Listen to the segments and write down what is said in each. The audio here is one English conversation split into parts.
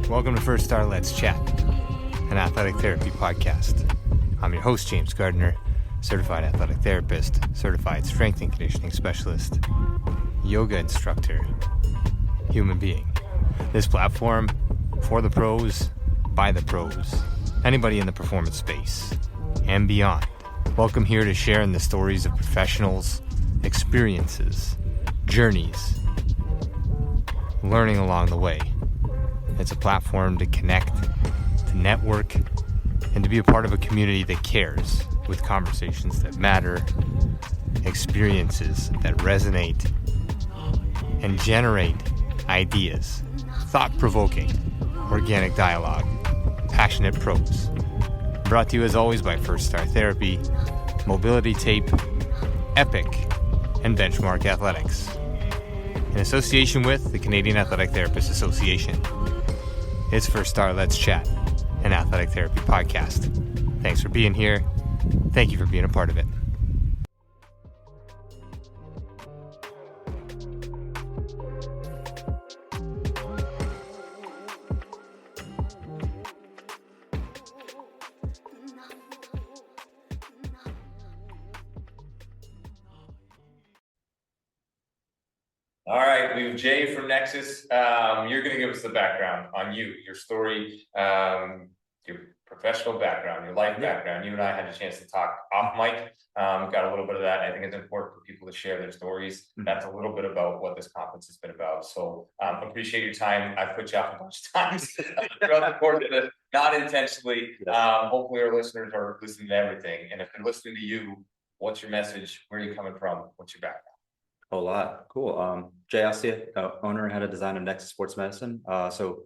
Welcome to First Star Let's Chat, an athletic therapy podcast. I'm your host, James Gardner, certified athletic therapist, certified strength and conditioning specialist, yoga instructor, human being. This platform, for the pros, by the pros, anybody in the performance space, and beyond. Welcome here to share in the stories of professionals, experiences, journeys, learning along the way. It's a platform to connect, to network, and to be a part of a community that cares, with conversations that matter, experiences that resonate, and generate ideas, thought-provoking, organic dialogue, passionate pros. Brought to you as always by First Star Therapy, Mobility Tape, Epic, and Benchmark Athletics. In association with the Canadian Athletic Therapists Association. It's First Star Let's Chat, an athletic therapy podcast. Thanks for being here. Thank you for being a part of it. All right, we have Jay from Nexus. You're going to give us the background on you, your story, your professional background, your life background. You and I had a chance to talk off mic, got a little bit of that. I think it's important for people to share their stories. That's a little bit about what this conference has been about. So appreciate your time. I've put you off a bunch of times throughout the course of it, not intentionally. Hopefully our listeners are listening to everything. And if they're listening to you, what's your message? Where are you coming from? What's your background? Whole lot. Cool. Jay Ostia, owner and head of design of Nexus Sports Medicine. So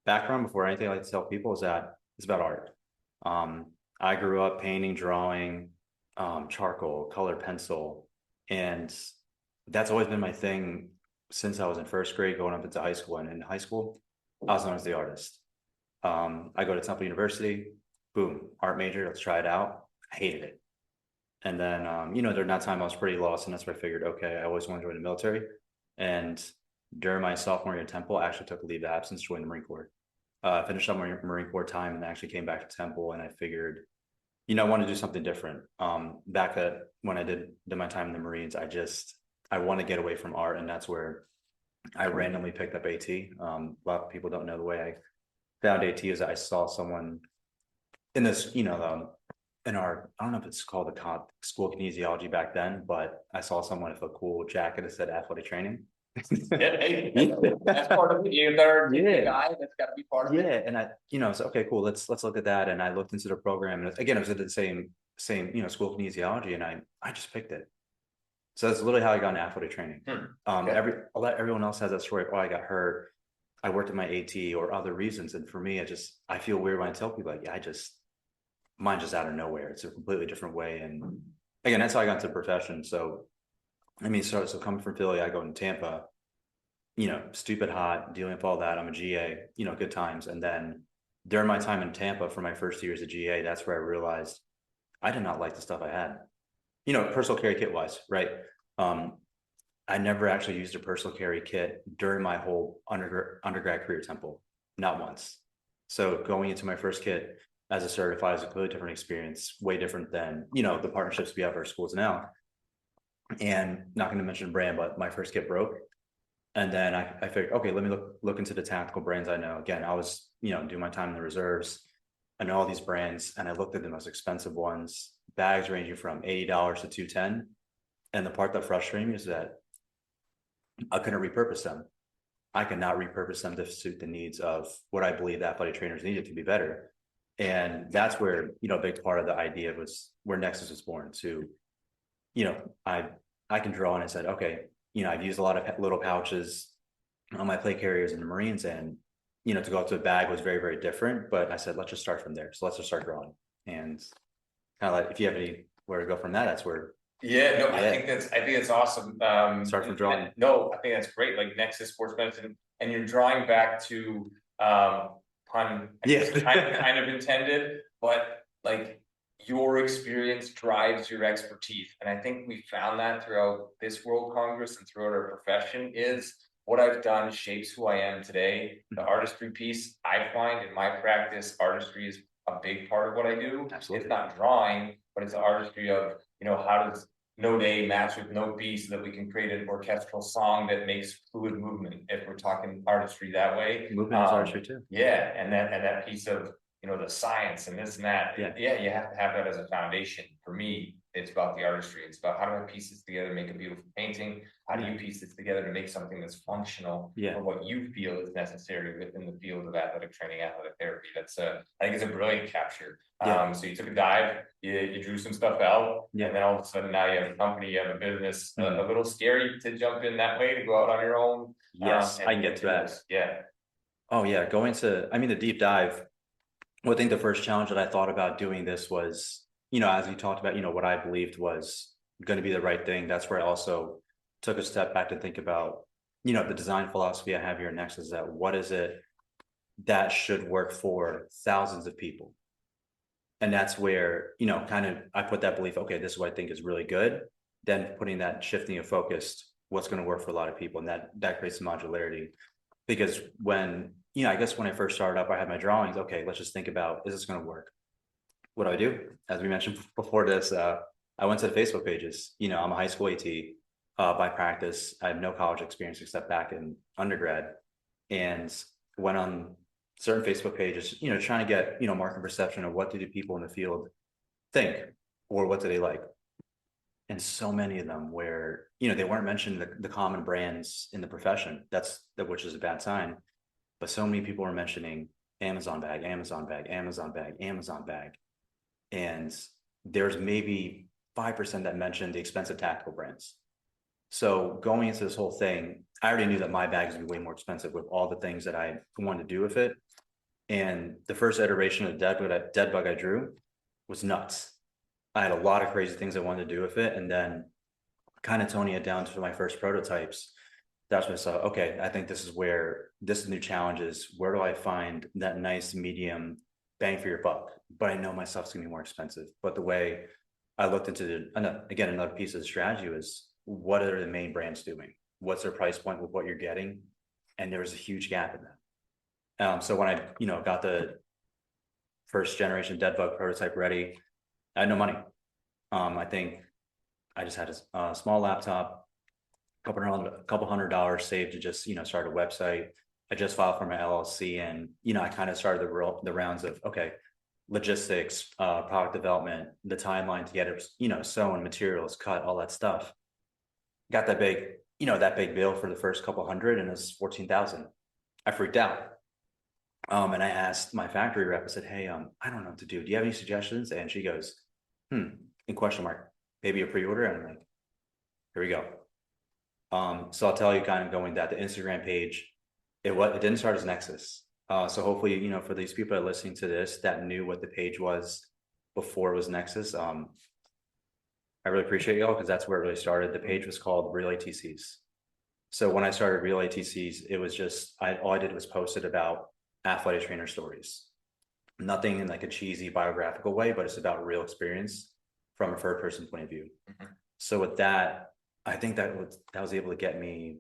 background before anything I like to tell people is that it's about art. I grew up painting, drawing, charcoal, colored pencil, and that's always been my thing since I was in first grade going up into high school. And in high school, I was known as the artist. I go to Temple University, boom, art major, let's try it out. I hated it. And then, during that time I was pretty lost, and that's where I figured, okay, I always want to join the military. And during my sophomore year at Temple, I actually took a leave of absence to join the Marine Corps. Finished up my Marine Corps time and actually came back to Temple, and I figured, I want to do something different. Back when I did my time in the Marines, I want to get away from art, and that's where I randomly picked up AT. A lot of people don't know the way I found AT is that I saw someone in this, in our, I don't know if it's called the school kinesiology back then, but I saw someone with a cool jacket that said athletic training. That's part of it. You're the guy that's got to be part of it. Yeah, and I, so okay, cool. Let's look at that. And I looked into the program, and again, it was at the same, school kinesiology, and I just picked it. So that's literally how I got into athletic training. Everyone else has that story. Oh, I got hurt. I worked at my AT or other reasons, and for me, I feel weird when I tell people, mine just out of nowhere. It's a completely different way. And again, that's how I got into the profession. So, so coming from Philly, I go to Tampa, stupid hot, dealing with all that. I'm a GA, good times. And then during my time in Tampa for my first year as a GA, that's where I realized I did not like the stuff I had, personal carry kit wise, right? I never actually used a personal carry kit during my whole undergrad career at Temple, not once. So going into my first kit, as a certified is a completely different experience, way different than, the partnerships we have at our schools now. And not going to mention brand, but my first kit broke. And then I figured, okay, let me look into the tactical brands I know. Again, I was, doing my time in the reserves. I know all these brands, and I looked at the most expensive ones, bags ranging from $80 to $210. And the part that frustrated me is that I couldn't repurpose them. I could not repurpose them to suit the needs of what I believe the athletic trainers needed to be better. And that's where, a big part of the idea was where Nexus was born to, I can draw, and I said, okay, I've used a lot of little pouches on my plate carriers in the Marines, and, to go up to a bag was very, very different, but I said, let's just start from there. So let's just start drawing, and kind of like, if you have anywhere to go from that, that's where. I think that's awesome. Start from drawing. I think that's great. Like Nexus Sports Medicine, and you're drawing back to, pun, kind of intended, but like your experience drives your expertise. And I think we found that throughout this World Congress and throughout our profession is what I've done shapes who I am today. The artistry piece, I find in my practice, artistry is a big part of what I do. Absolutely. It's not drawing, but it's the artistry of, how does note A match with note B so that we can create an orchestral song that makes fluid movement, if we're talking artistry that way. Movement is artistry too. Yeah, and that piece of, the science and this and that. Yeah. You have to have that as a foundation. For me, it's about the artistry. It's about how do I piece this together to make a beautiful painting? How do you piece this together to make something that's functional for what you feel is necessary within the field of athletic training, athletic therapy? That's I think it's a brilliant capture. So you took a dive, you drew some stuff out, and then all of a sudden now you have a company, you have a business. A little scary to jump in that way, to go out on your own. Yes, I can get to that. Yeah. Oh yeah, the deep dive. Well, I think the first challenge that I thought about doing this was, as you talked about, what I believed was going to be the right thing. That's where I also took a step back to think about, the design philosophy I have here at Nexus, is that what is it that should work for thousands of people? And that's where, kind of I put that belief, okay, this is what I think is really good. Then putting that shifting of focus, what's going to work for a lot of people. And that creates modularity. Because when, I guess when I first started up, I had my drawings. Okay, let's just think about, is this going to work? What do I do? As we mentioned before this, I went to the Facebook pages. I'm a high school AT by practice. I have no college experience except back in undergrad, and went on certain Facebook pages, trying to get, market perception of what do the people in the field think, or what do they like. And so many of them where, they weren't mentioning the common brands in the profession, which is a bad sign. But so many people were mentioning Amazon bag, Amazon bag, Amazon bag, Amazon bag. And there's maybe 5% that mentioned the expensive tactical brands. So going into this whole thing, I already knew that my bag is going to be way more expensive with all the things that I wanted to do with it. And the first iteration of the dead bug I drew was nuts. I had a lot of crazy things I wanted to do with it. And then kind of toning it down to my first prototypes, that's when I saw, okay, I think this is the new challenge is, where do I find that nice medium bang for your buck? But I know my stuff's gonna be more expensive. But the way I looked into another piece of the strategy was, what are the main brands doing? What's their price point with what you're getting? And there was a huge gap in that. So when I, got the first generation dead bug prototype ready, I had no money. I think I just had a small laptop, a couple $100 saved to just, start a website. I just filed for my LLC, and, I kind of started the rounds of, okay, logistics, product development, the timeline to get it, sewn, materials, cut, all that stuff. Got that big bill for the first couple hundred, and it was 14,000. I freaked out. And I asked my factory rep, I said, hey, I don't know what to do. Do you have any suggestions? And she goes, in question mark, maybe a pre-order. And I'm like, here we go. So I'll tell you, kind of going that the Instagram page, it didn't start as Nexus. So hopefully, for these people that are listening to this that knew what the page was before it was Nexus, I really appreciate y'all, because that's where it really started. The page was called Real ATCs. So when I started Real ATCs, it was just, all I did was posted about athletic trainer stories. Nothing in like a cheesy biographical way, but it's about real experience from a third person point of view. So with that, I think that was able to get me,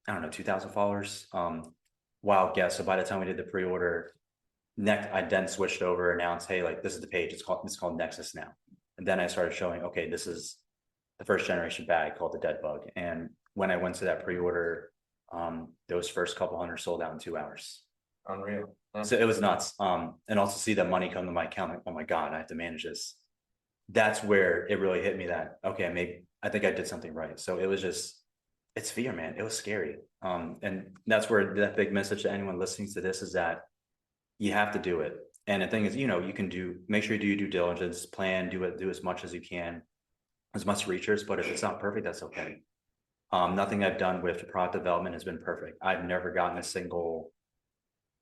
2,000 followers. Wild guess. So by the time we did the pre-order, I then switched over, announced, hey, like, this is the page. It's called Nexus now. And then I started showing, okay, this is the first generation bag called the Dead Bug. And when I went to that pre-order, those first couple hundred sold out in 2 hours. Unreal. So it was nuts. And also see that money come to my account, like, oh my God, I have to manage this. That's where it really hit me that, okay, I think I did something right. So it was just, it's fear, man. It was scary. And that's where that big message to anyone listening to this is that you have to do it. And the thing is, you can make sure you do your due diligence, plan, do as much as you can, as much research, but if it's not perfect, that's okay. Nothing I've done with product development has been perfect. I've never gotten a single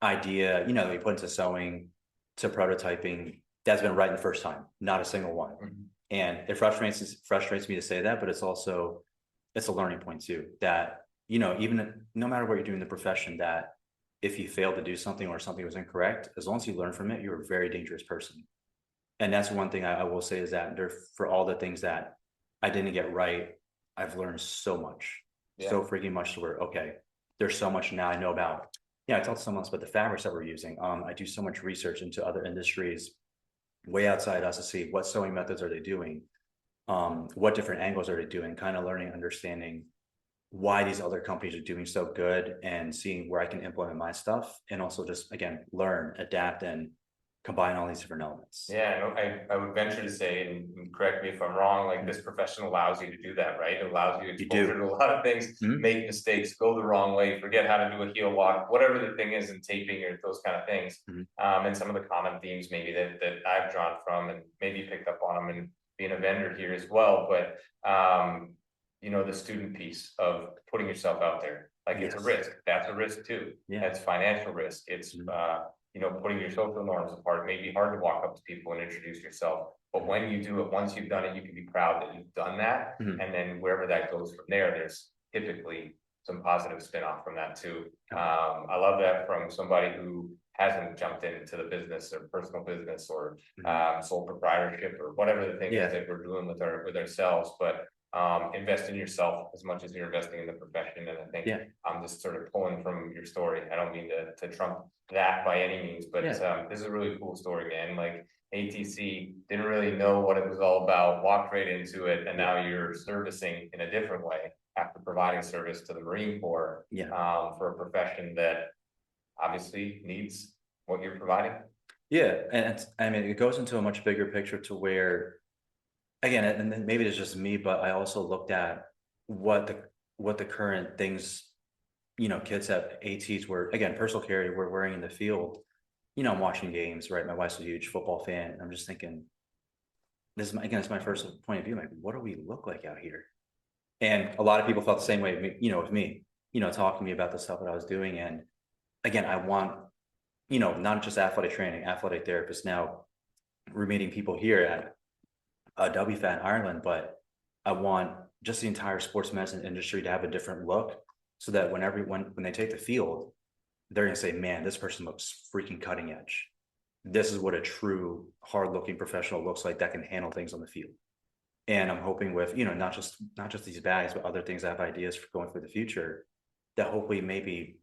idea, that we put into sewing to prototyping that's been right the first time, not a single one. And it frustrates me to say that, but it's a learning point too, that, even no matter what you're doing in the profession, that if you fail to do something or something was incorrect, as long as you learn from it, you're a very dangerous person. And that's one thing I will say is that for all the things that I didn't get right, I've learned so much, so freaking much to where, okay, there's so much now I know about. Yeah, I talked to someone else about the fabrics that we're using. I do so much research into other industries way outside us to see what sewing methods are they doing, what different angles are they doing, kind of learning, understanding why these other companies are doing so good and seeing where I can implement my stuff, and also just, again, learn, adapt, and combine all these different elements. Yeah, I would venture to say, and correct me if I'm wrong, like this profession allows you to do that, right? It allows you exposure to a lot of things, make mistakes, go the wrong way, forget how to do a heel walk, whatever the thing is, in taping or those kind of things. And some of the common themes maybe that I've drawn from, and maybe picked up on them and being a vendor here as well. But you know, the student piece of putting yourself out there, like it's a risk. That's a risk too. That's financial risk. It's you know, putting your social norms apart. It may be hard to walk up to people and introduce yourself, but when you do it, once you've done it, you can be proud that you've done that. And then wherever that goes from there, there's typically some positive spin-off from that too. I love that from somebody who hasn't jumped into the business or personal business or sole proprietorship or whatever the thing is that we're doing with ourselves, but invest in yourself as much as you're investing in the profession. And I think I'm just sort of pulling from your story. I don't mean to trump that by any means, but this is a really cool story, man. Like ATC didn't really know what it was all about, walked right into it, and now you're servicing in a different way after providing service to the Marine Corps for a profession that obviously needs what you're providing. And I mean, it goes into a much bigger picture to where, again, and then maybe it's just me, but I also looked at what the current things, you know, kids at ATs were, again, personal carry were wearing in the field. You know, I'm watching games, right? My wife's a huge football fan. And I'm just thinking, it's my first point of view. Like, what do we look like out here? And a lot of people felt the same way, you know, with me, you know, talking to me about the stuff that I was doing. And again, I want, you know, not just athletic training, athletic therapists. Now we're meeting people here at WFAT in Ireland, but I want just the entire sports medicine industry to have a different look, so that when they take the field, they're going to say, man, this person looks freaking cutting edge. This is what a true hard looking professional looks like that can handle things on the field. And I'm hoping with, you know, not just these bags, but other things I have ideas for going for the future, that hopefully maybe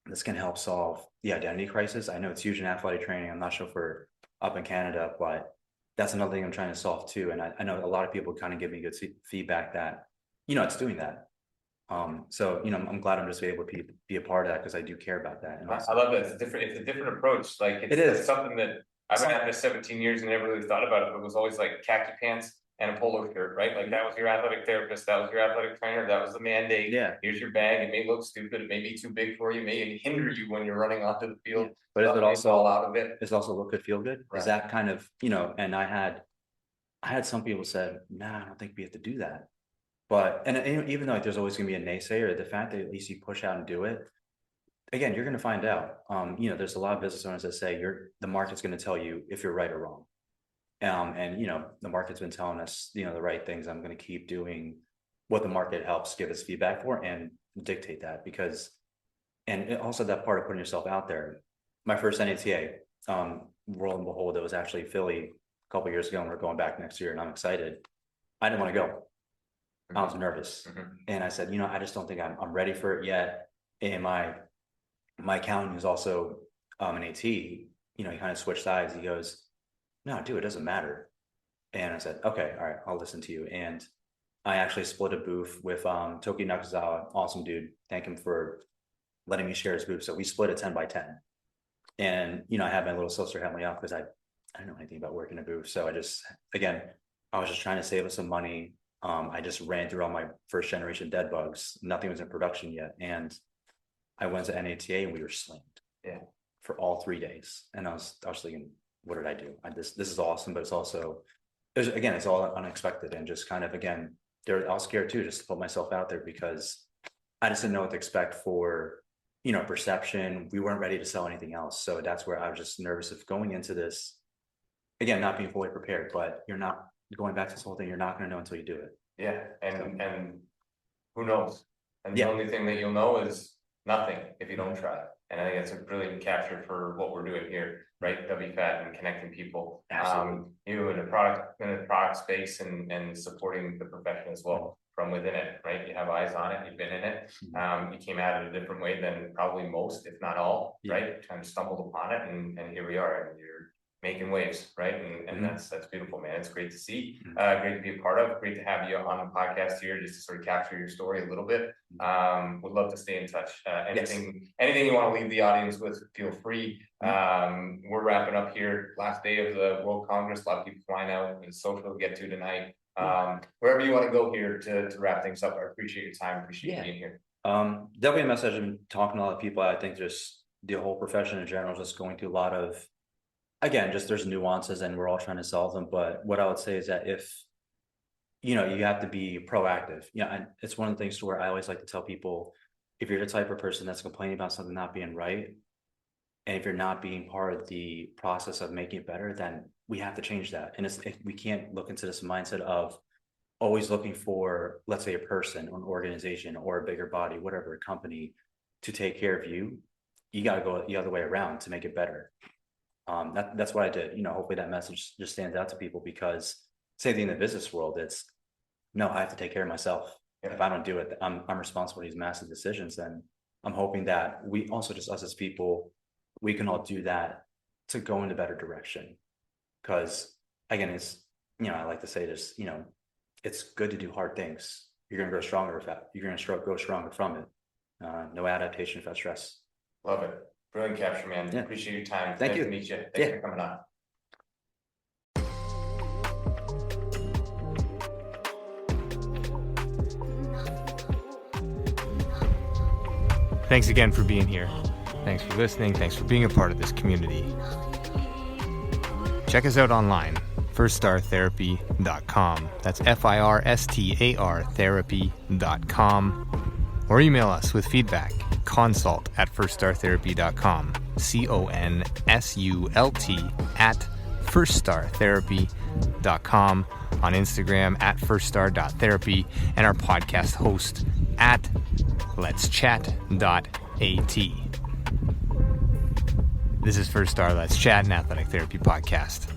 this can help solve the identity crisis. I know it's huge in athletic training. I'm not sure if we're up in Canada, but that's another thing I'm trying to solve too. And I know a lot of people kind of give me good feedback that, you know, it's doing that. So, you know, I'm glad I'm just able to be a part of that, because I do care about that. And I love that. It's a different approach. Like it's something that I've been at this 17 years and never really thought about it, but it was always like khaki pants and a polo shirt, right? Like that was your athletic therapist, that was your athletic trainer, that was the mandate. Here's your bag. It may look stupid, it may be too big for you, it may hinder you when you're running onto the field. But is it also all out of it? Is also look good, feel good? Right. Is that kind of, you know, and I had some people said, nah, I don't think we have to do that. But, and even though like, there's always gonna be a naysayer, the fact that at least you push out and do it, again, you're gonna find out. You know, there's a lot of business owners that say the market's gonna tell you if you're right or wrong. And you know, the market's been telling us, you know, the right things. I'm going to keep doing what the market helps give us feedback for and dictate that, because, and also that part of putting yourself out there. My first NATA, lo and behold, it was actually Philly a couple of years ago, and we're going back next year, and I'm excited. I didn't want to go. I was nervous, and I said, you know, I just don't think I'm ready for it yet. And my accountant, who's also an AT, you know, he kind of switched sides. He goes, no, dude, it doesn't matter. And I said, okay, all right, I'll listen to you. And I actually split a booth with Toki Nakazawa, awesome dude. Thank him for letting me share his booth. So we split a 10 by 10. And, you know, I had my little sister help me out, because I don't know anything about working a booth. So I was just trying to save us some money. I just ran through all my first generation dead bugs. Nothing was in production yet. And I went to NATA and we were slammed for all 3 days. And I was thinking, what did I do? This is awesome, but it's also, it's all unexpected, and just kind of, again, I was scared too, just to put myself out there, because I just didn't know what to expect for, you know, perception. We weren't ready to sell anything else. So that's where I was just nervous of going into this, again, not being fully prepared, but you're not going back to this whole thing. You're not going to know until you do it. Yeah. And who knows? And the only thing that you'll know is nothing if you don't try. And I think it's a brilliant capture for what we're doing here, right? WFAT and connecting people. Absolutely. You in the product space and supporting the profession as well from within it, right? You have eyes on it, you've been in it. You came at it a different way than probably most, if not all, right? Kind of stumbled upon it and here we are, and you're making waves, right? And that's beautiful, man. It's great to see, great to be a part of, great to have you on the podcast here, just to sort of capture your story a little bit. Would love to stay in touch. Anything you want to leave the audience with, feel free. We're wrapping up here, last day of the World Congress, a lot of people flying out, and social to get to tonight. Wherever you want to go here to wrap things up, I appreciate your time, appreciate you being here. Definitely a message. I'm talking to a lot of people. I think just the whole profession in general is just going through a lot of, again, just there's nuances and we're all trying to solve them. But what I would say is that if, you have to be proactive. And it's one of the things to where I always like to tell people, if you're the type of person that's complaining about something not being right, and if you're not being part of the process of making it better, then we have to change that. And we can't look into this mindset of always looking for, let's say, a person or an organization or a bigger body, whatever, a company to take care of you. You got to go the other way around to make it better. That's what I did. Hopefully that message just stands out to people, because same thing in the business world. It's no, I have to take care of myself. If I don't do it, I'm responsible for these massive decisions. And I'm hoping that we also, just us as people, we can all do that to go in a better direction. Because again, it's, I like to say this, it's good to do hard things. You're going to grow stronger with that. You're going to grow stronger from it. No adaptation without stress. Love it. Brilliant capture, man. Appreciate your time. Thank you. Nice to meet you. Thanks for coming on. Thanks again for being here. Thanks for listening. Thanks for being a part of this community. Check us out online, firststartherapy.com. That's FIRSTAR therapy.com. Or email us with feedback, consult@firststartherapy.com. CONSULT@firststartherapy.com. On Instagram @firststar.therapy, and our podcast host @letschat.at. This is First Star Let's Chat, an athletic therapy podcast.